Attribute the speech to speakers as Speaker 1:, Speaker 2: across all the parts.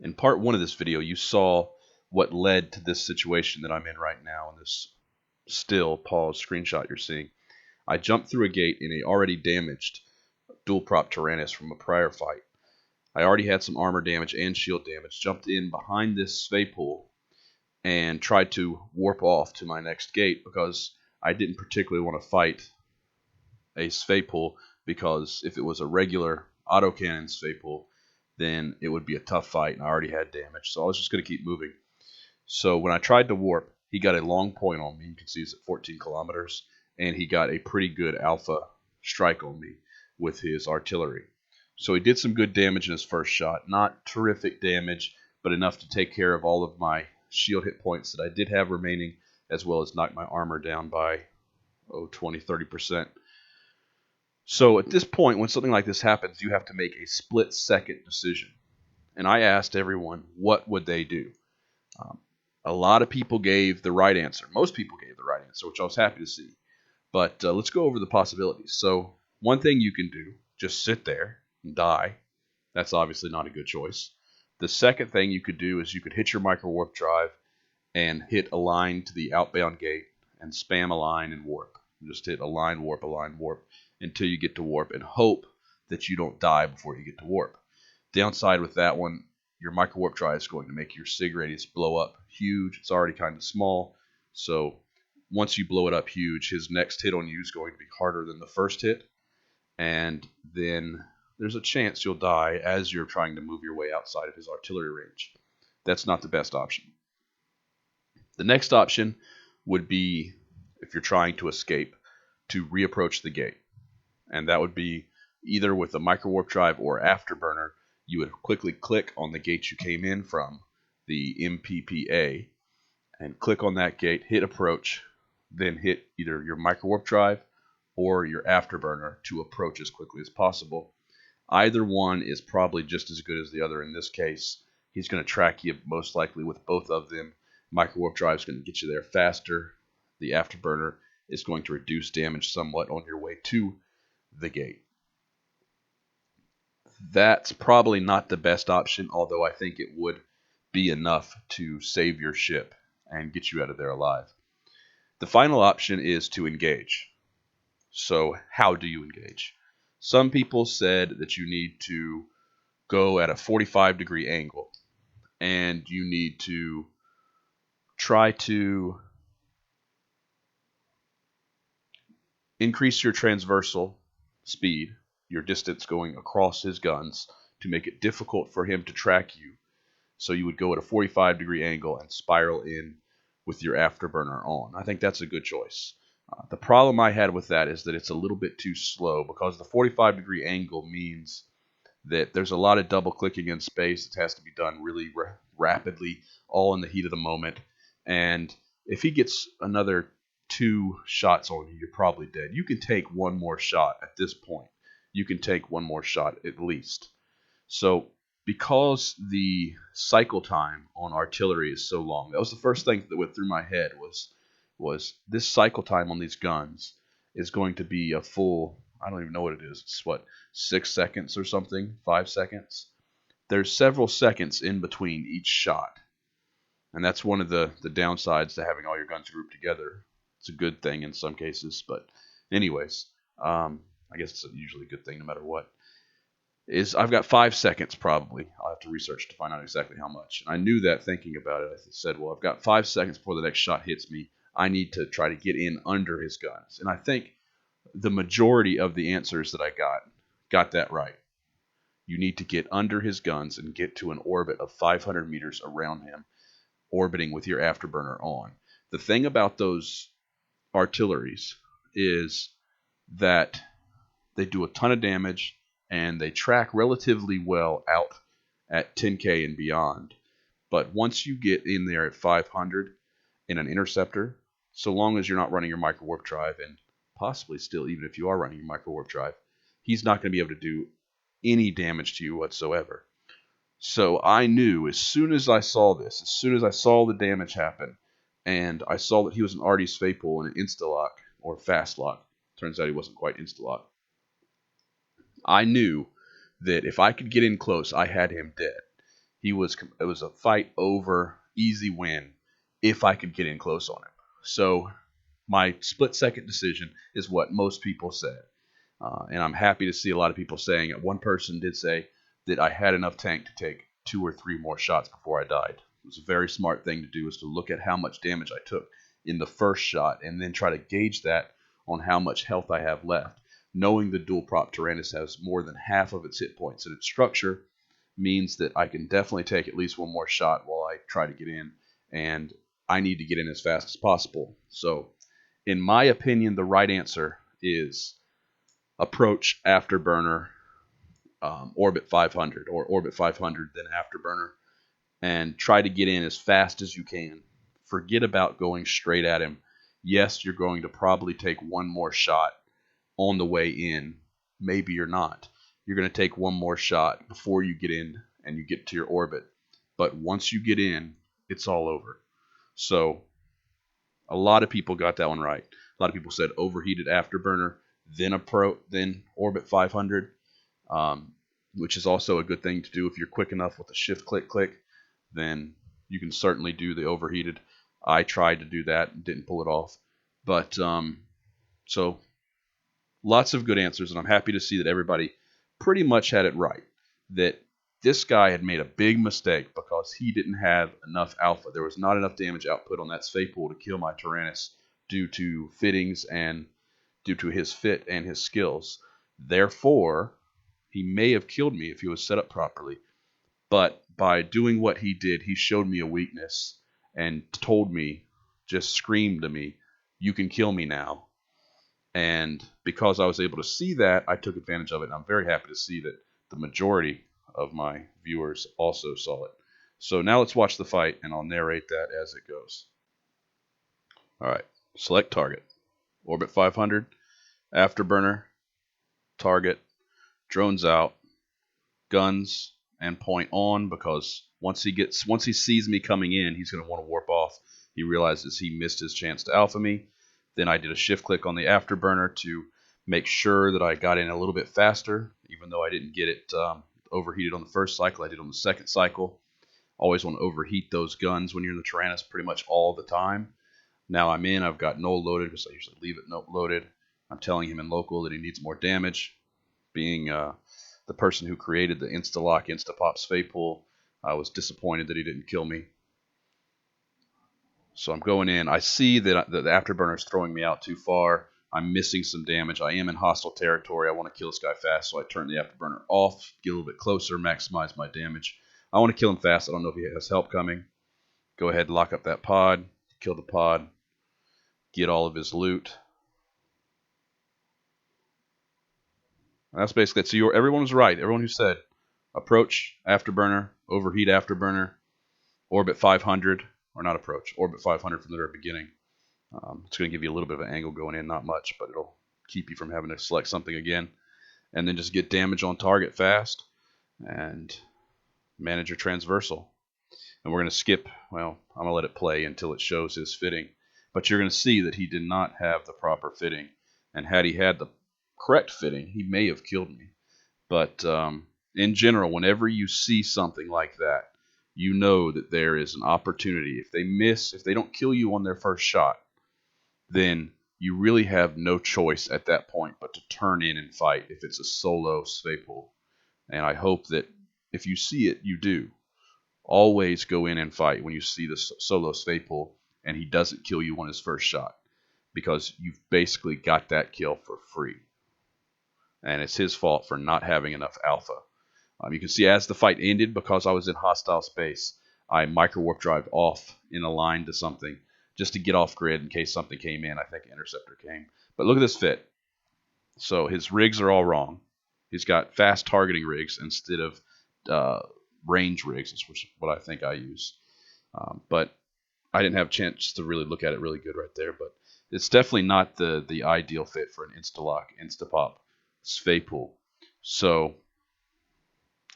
Speaker 1: In part one of this video, you saw what led to this situation that I'm in right now in this still pause screenshot you're seeing. I jumped through a gate in a already damaged dual prop Ranis from a prior fight. I already had some armor damage and shield damage, jumped in behind this Svipul and tried to warp off to my next gate because I didn't particularly want to fight a Svipul, because if it was a regular autocannon Svipul, then it would be a tough fight and I already had damage, so I was just going to keep moving. So when I tried to warp, he got a long point on me. You can see it's at 14 kilometers, and he got a pretty good alpha strike on me with his artillery. So he did some good damage in his first shot. Not terrific damage, but enough to take care of all of my shield hit points that I did have remaining, as well as knock my armor down by 20-30%. So at this point, when something like this happens, you have to make a split-second decision. And I asked everyone, what would they do? A lot of people gave the right answer. Most people gave the right answer, which I was happy to see. But let's go over the possibilities. So one thing you can do, just sit there and die. That's obviously not a good choice. The second thing you could do is you could hit your micro warp drive and hit a line to the outbound gate and spam a line and warp. Just hit a line warp until you get to warp and hope that you don't die before you get to warp. Downside with that one, your micro warp drive is going to make your sig radius blow up huge. It's already kind of small, so once you blow it up huge, his next hit on you is going to be harder than the first hit, and then there's a chance you'll die as you're trying to move your way outside of his artillery range. That's not the best option. The next option would be, if you're trying to escape, to reapproach the gate, and that would be either with a micro warp drive or afterburner. You would quickly click on the gate you came in from, the MPPA, and click on that gate, hit approach, then hit either your micro warp drive or your afterburner to approach as quickly as possible. Either one is probably just as good as the other in this case. He's going to track you most likely with both of them. Micro warp drive is going to get you there faster. The afterburner is going to reduce damage somewhat on your way to the gate. That's probably not the best option, although I think it would be enough to save your ship and get you out of there alive. The final option is to engage. So how do you engage? Some people said that you need to go at a 45-degree angle, and you need to try to increase your transversal speed, your distance going across his guns, to make it difficult for him to track you. So you would go at a 45-degree angle and spiral in with your afterburner on. I think that's a good choice. The problem I had with that is that it's a little bit too slow, because the 45-degree angle means that there's a lot of double clicking in space. It has to be done really rapidly, all in the heat of the moment. And if he gets another 2 shots on you, you're probably dead. You can take one more shot at this point. You can take one more shot at least. So because the cycle time on artillery is so long, that was the first thing that went through my head, was this cycle time on these guns is going to be a full, I don't even know what it is. It's what, 6 seconds or something, 5 seconds. There's several seconds in between each shot. And that's one of the downsides to having all your guns grouped together. It's a good thing in some cases, but anyways, I guess it's usually a good thing no matter what. I've got 5 seconds probably. I'll have to research to find out exactly how much. And I knew that thinking about it. I said, well, I've got 5 seconds before the next shot hits me. I need to try to get in under his guns. And I think the majority of the answers that I got that right. You need to get under his guns and get to an orbit of 500 meters around him, orbiting with your afterburner on. The thing about those artilleries is that they do a ton of damage and they track relatively well out at 10K and beyond. But once you get in there at 500 in an interceptor, so long as you're not running your micro warp drive, and possibly still even if you are running your micro warp drive, he's not going to be able to do any damage to you whatsoever. So I knew as soon as I saw this, as soon as I saw the damage happen, and I saw that he was an Artie Svipul and an insta-lock, or fast lock. Turns out he wasn't quite insta-lock. I knew that if I could get in close, I had him dead. It was a fight over, easy win if I could get in close on him. So my split-second decision is what most people said. And I'm happy to see a lot of people saying it. One person did say that I had enough tank to take 2 or 3 more shots before I died. It was a very smart thing to do, is to look at how much damage I took in the first shot and then try to gauge that on how much health I have left. Knowing the dual prop Tyrannus has more than half of its hit points in its structure means that I can definitely take at least one more shot while I try to get in, and I need to get in as fast as possible. So, in my opinion, the right answer is approach afterburner, orbit 500, or orbit 500 then afterburner, and try to get in as fast as you can. Forget about going straight at him. Yes, you're going to probably take one more shot on the way in. Maybe you're not. You're going to take one more shot before you get in and you get to your orbit. But once you get in, it's all over. So a lot of people got that one right. A lot of people said overheated afterburner, then orbit 500, which is also a good thing to do if you're quick enough with the shift click. Then you can certainly do the overheated. I tried to do that and didn't pull it off. But so lots of good answers, and I'm happy to see that everybody pretty much had it right. That this guy had made a big mistake because he didn't have enough alpha. There was not enough damage output on that Svipul to kill my Tyrannus due to fittings and due to his fit and his skills. Therefore, he may have killed me if he was set up properly. But by doing what he did, he showed me a weakness and told me, just screamed to me, "You can kill me now." And because I was able to see that, I took advantage of it. And I'm very happy to see that the majority of my viewers also saw it. So now let's watch the fight, and I'll narrate that as it goes. All right, select target. Orbit 500, afterburner, target, drones out, guns, and point on, because once he sees me coming in, he's going to want to warp off. He realizes he missed his chance to alpha me. Then I did a shift click on the afterburner to make sure that I got in a little bit faster, even though I didn't get it overheated on the first cycle. I did on the second cycle. Always want to overheat those guns when you're in the Tyrannus pretty much all the time. Now I'm in, I've got null loaded because I usually leave it loaded. I'm telling him in local that he needs more damage. Being the person who created the Instalock, InstaPop Svipul, I was disappointed that he didn't kill me. So I'm going in. I see that the afterburner is throwing me out too far. I'm missing some damage. I am in hostile territory. I want to kill this guy fast, so I turn the afterburner off, get a little bit closer, maximize my damage. I want to kill him fast. I don't know if he has help coming. Go ahead, lock up that pod, kill the pod, get all of his loot. And that's basically it. So everyone was right. Everyone who said approach afterburner, overheat afterburner, orbit 500, or not approach, orbit 500 from the very beginning. It's going to give you a little bit of an angle going in, not much, but it'll keep you from having to select something again. And then just get damage on target fast and manage your transversal. And we're going to skip, well, I'm going to let it play until it shows his fitting. But you're going to see that he did not have the proper fitting. And had he had the correct fitting, he may have killed me. But in general, whenever you see something like that, you know that there is an opportunity. If they miss, if they don't kill you on their first shot, then you really have no choice at that point but to turn in and fight if it's a solo Svipul. And I hope that if you see it, you do. Always go in and fight when you see the solo Svipul and he doesn't kill you on his first shot, because you've basically got that kill for free. And it's his fault for not having enough alpha. You can see as the fight ended, because I was in hostile space, I micro warp drive off in a line to something just to get off grid in case something came in. I think an interceptor came. But look at this fit. So his rigs are all wrong. He's got fast targeting rigs instead of range rigs, which is what I think I use. But I didn't have a chance to really look at it really good right there. But it's definitely not the ideal fit for an Instalock, InstaPop Svipul. So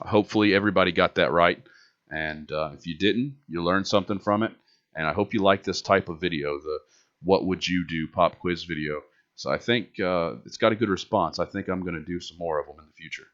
Speaker 1: hopefully everybody got that right. And if you didn't, you learned something from it. And I hope you like this type of video, the what would you do pop quiz video. So I think it's got a good response. I think I'm going to do some more of them in the future.